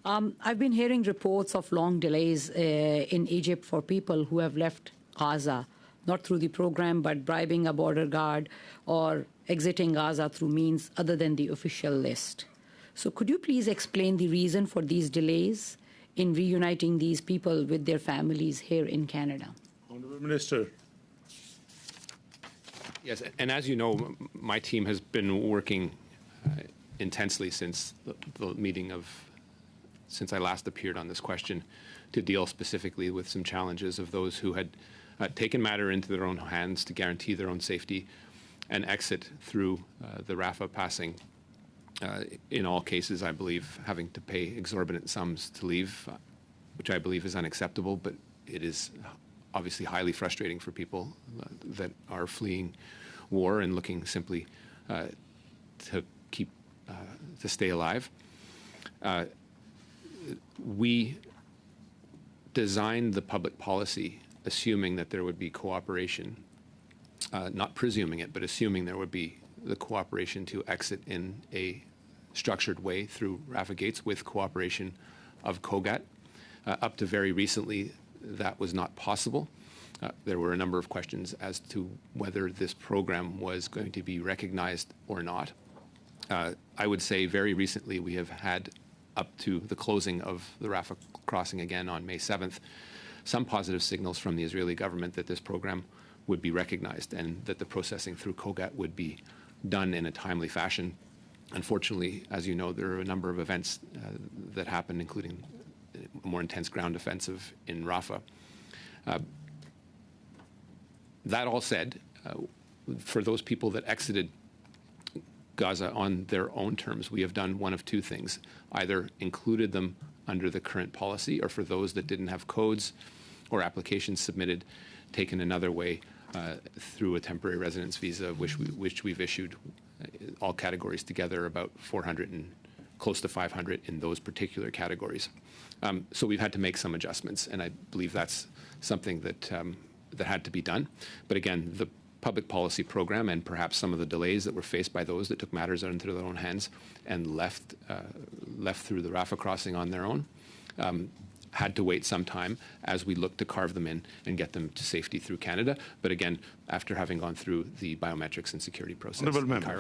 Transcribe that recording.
I've been hearing reports of long delays in Egypt for people who have left Gaza, not through the program, but bribing a border guard or exiting Gaza through means other than the official list. So could you please explain the reason for these delays in reuniting these people with their families here in Canada? Honourable Minister. Yes, and as you know, my team has been working intensely since the meeting since I last appeared on this question to deal specifically with some challenges of those who had taken matter into their own hands to guarantee their own safety and exit through the Rafah passing. In all cases, I believe, having to pay exorbitant sums to leave, which I believe is unacceptable, but it is obviously highly frustrating for people that are fleeing war and looking simply to stay alive. We designed the public policy assuming that there would be cooperation, not presuming it, but assuming there would be the cooperation to exit in a structured way through Rafah gates with cooperation of COGAT. Up to very recently, that was not possible. There were a number of questions as to whether this program was going to be recognized or not. I would say very recently we have had, up to the closing of the Rafah crossing again on May 7th, some positive signals from the Israeli government that this program would be recognized and that the processing through COGAT would be done in a timely fashion. Unfortunately, as you know, there are a number of events that happened, including a more intense ground offensive in Rafah. That all said, for those people that exited Gaza on their own terms, we have done one of two things: either included them under the current policy, or for those that didn't have codes or applications submitted, taken another way through a temporary residence visa, which we've issued, all categories together, about 400 and close to 500 in those particular categories. So we've had to make some adjustments, and I believe that's something that that had to be done. But again, the public policy program and perhaps some of the delays that were faced by those that took matters into their own hands and left through the Rafah crossing on their own had to wait some time as we look to carve them in and get them to safety through Canada. But again, after having gone through the biometrics and security process.